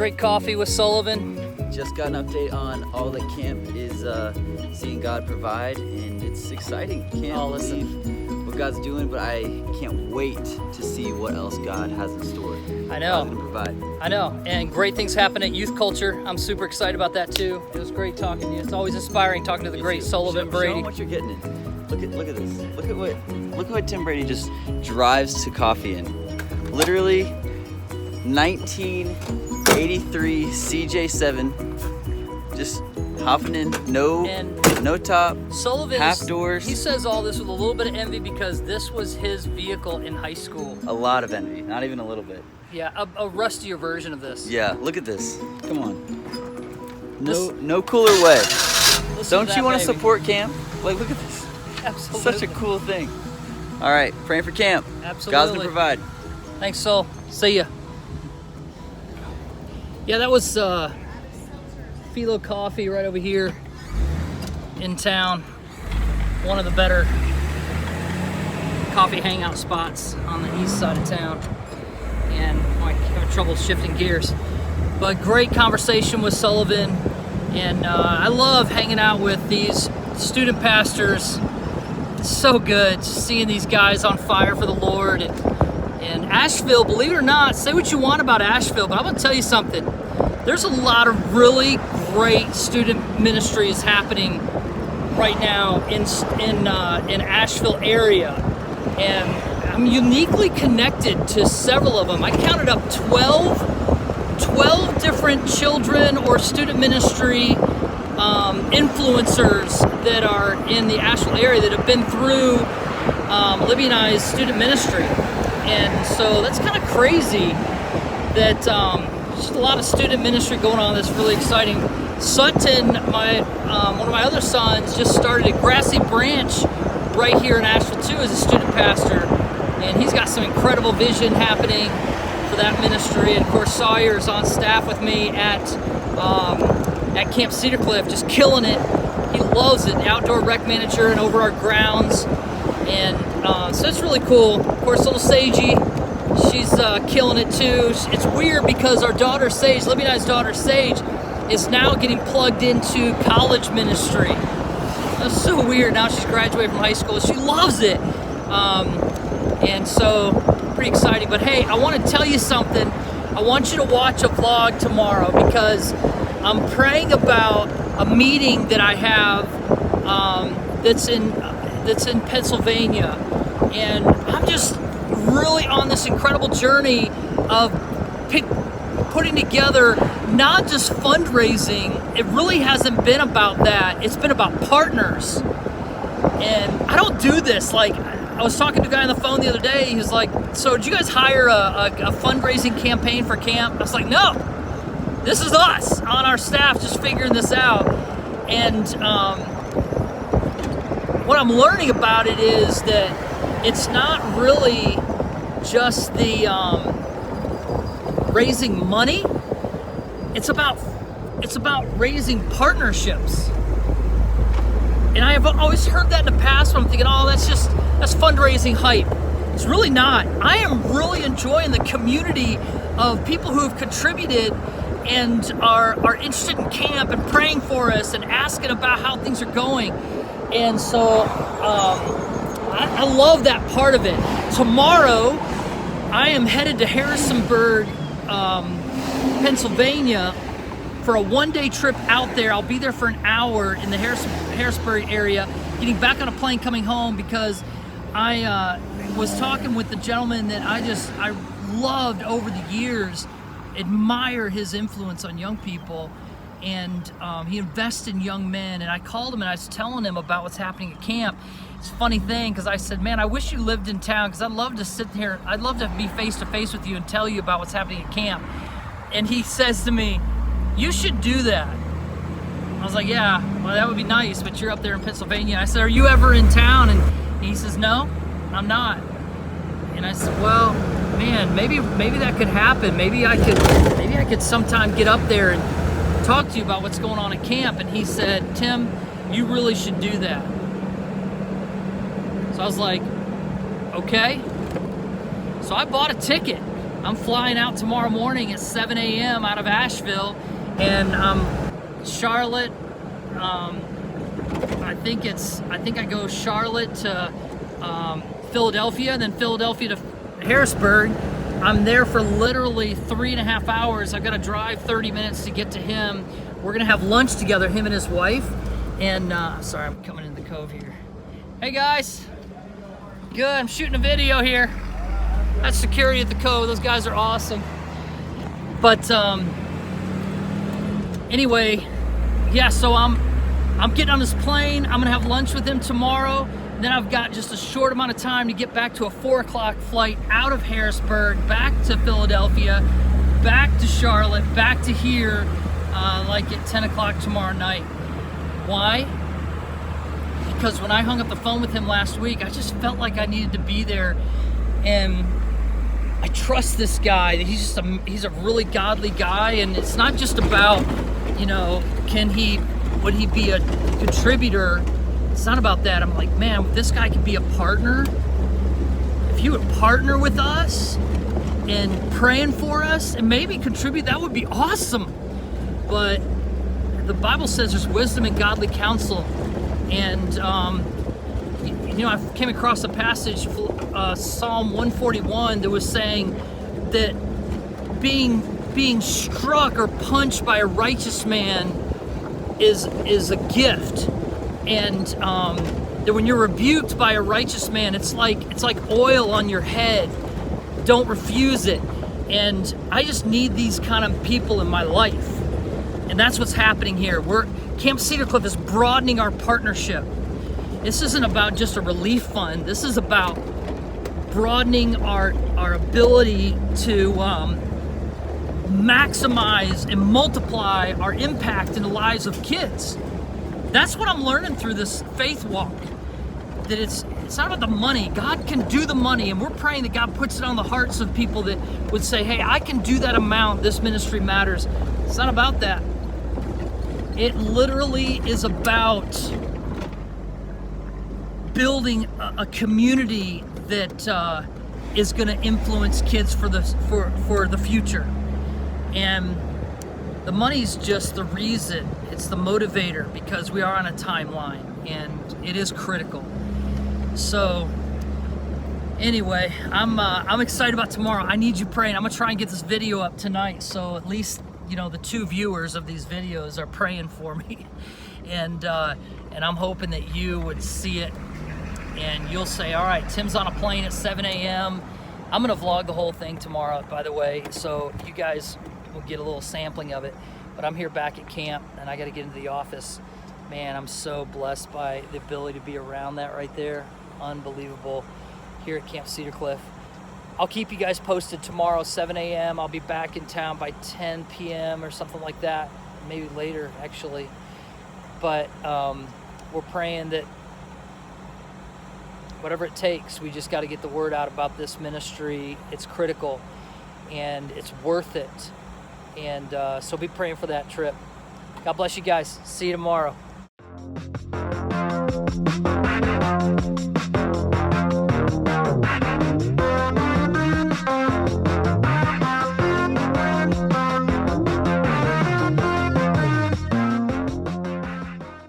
Great coffee with Sullivan. Just got an update on all that camp is seeing God provide, and it's exciting. Can't believe what God's doing, but I can't wait to see what else God has in store. I know. God's gonna provide. I know, and great things happen at Youth Culture. I'm super excited about that too. It was great talking to you. It's always inspiring talking to the great Sullivan Show Brady. them what you're getting in. Look at this. Look at what Tim Brady just drives to coffee in. Literally 1983 CJ7, just hopping in, no top, Sullivan, half doors. He says all this with a little bit of envy because this was his vehicle in high school. A lot of envy, not even a little bit. Yeah, a rustier version of this. Yeah, look at this. Come on. No cooler way. Don't you want to support camp? Like, look at this. Absolutely. Such a cool thing. All right, praying for camp. Absolutely. God's gonna provide. Thanks, Sol. See ya. Yeah, that was Philo Coffee right over here in town. One of the better coffee hangout spots on the east side of town. And I have trouble shifting gears. But great conversation with Sullivan. And I love hanging out with these student pastors. It's so good just seeing these guys on fire for the Lord. And Asheville, believe it or not, say what you want about Asheville, but I'm gonna tell you something. There's a lot of really great student ministries happening right now in Asheville area, and I'm uniquely connected to several of them. I counted up 12 different children or student ministry influencers that are in the Asheville area that have been through Libby and I's student ministry. And so that's kind of crazy that just a lot of student ministry going on that's really exciting. Sutton, one of my other sons, just started a Grassy Branch right here in Asheville too as a student pastor. And he's got some incredible vision happening for that ministry. And of course Sawyer is on staff with me at Camp Cedar Cliff, just killing it. He loves it, the outdoor rec manager and over our grounds. And so it's really cool. Of course, little Sagey, she's killing it too. It's weird because our daughter Sage, Libby and I's daughter Sage, is now getting plugged into college ministry. That's so weird. Now she's graduated from high school. She loves it. And so pretty exciting. But hey, I want to tell you something. I want you to watch a vlog tomorrow because I'm praying about a meeting that I have that's in Pennsylvania, and I'm just really on this incredible journey of putting together not just fundraising. It really hasn't been about that. It's been about partners. And I don't do this. Like, I was talking to a guy on the phone the other day. He was like, so did you guys hire a fundraising campaign for camp? I was like, no, this is us on our staff just figuring this out. And what I'm learning about it is that it's not really just the raising money. It's about raising partnerships. And I have always heard that in the past, but I'm thinking, oh, that's fundraising hype. It's really not. I am really enjoying the community of people who have contributed and are interested in camp and praying for us and asking about how things are going. And so I love that part of it. Tomorrow, I am headed to Harrisonburg, Pennsylvania for a one-day trip out there. I'll be there for an hour in the Harrisonburg area, getting back on a plane coming home because I was talking with the gentleman that I loved over the years, admire his influence on young people. And he invests in young men, and I called him and I was telling him about what's happening at camp. It's a funny thing because I said, man, I wish you lived in town because I'd love to sit here, I'd love to be face to face with you and tell you about what's happening at camp. And he says to me, you should do that. I was like, yeah, well, that would be nice, but you're up there in Pennsylvania. I said, are you ever in town? And he says, no, I'm not. And I said, well, man, maybe that could happen. Maybe I could sometime get up there and talk to you about what's going on at camp. And he said, Tim, you really should do that. So I was like, okay. So I bought a ticket I'm flying out tomorrow morning at 7 a.m. out of Asheville, and Charlotte. I think I go Charlotte to Philadelphia, then Philadelphia to Harrisburg. I'm there for literally 3.5 hours. I've got to drive 30 minutes to get to him. We're gonna have lunch together, him and his wife. And sorry, I'm coming in the cove here. Hey guys, good. I'm shooting a video here. That's security at the cove. Those guys are awesome. But anyway, yeah. So I'm getting on this plane. I'm gonna have lunch with him tomorrow. And then I've got just a short amount of time to get back to a 4 o'clock flight out of Harrisburg, back to Philadelphia, back to Charlotte, back to here, like at 10 o'clock tomorrow night. Why? Because when I hung up the phone with him last week, I just felt like I needed to be there, and I trust this guy. He's a really godly guy, and it's not just about, you know, would he be a contributor? It's not about that. I'm like, man, this guy could be a partner. If he would partner with us and praying for us and maybe contribute, that would be awesome. But the Bible says there's wisdom and godly counsel, and you know, I came across a passage, Psalm 141, that was saying that being struck or punched by a righteous man is a gift, and that when you're rebuked by a righteous man, it's like oil on your head. Don't refuse it. And I just need these kind of people in my life, and that's what's happening here. Camp Cedar Cliff is broadening our partnership. This isn't about just a relief fund. This is about broadening our ability to maximize and multiply our impact in the lives of kids. That's what I'm learning through this faith walk. That it's not about the money. God can do the money, and we're praying that God puts it on the hearts of people that would say, hey, I can do that amount. This ministry matters. It's not about that. It literally is about building a community that is going to influence kids for the future. And the money's just the reason. It's the motivator, because we are on a timeline and it is critical. So anyway, I'm excited about tomorrow. I need you praying. I'm gonna try and get this video up tonight, so at least, you know, the 2 viewers of these videos are praying for me. And I'm hoping that you would see it and you'll say, all right, Tim's on a plane at 7 a.m. I'm gonna vlog the whole thing tomorrow, by the way, so you guys will get a little sampling of it. But I'm here back at camp, and I gotta get into the office. Man, I'm so blessed by the ability to be around that right there. Unbelievable, here at Camp Cedar Cliff. I'll keep you guys posted tomorrow, 7 a.m. I'll be back in town by 10 p.m. or something like that, maybe later, actually. But we're praying that whatever it takes, we just got to get the word out about this ministry. It's critical, and it's worth it. And so be praying for that trip. God bless you guys. See you tomorrow.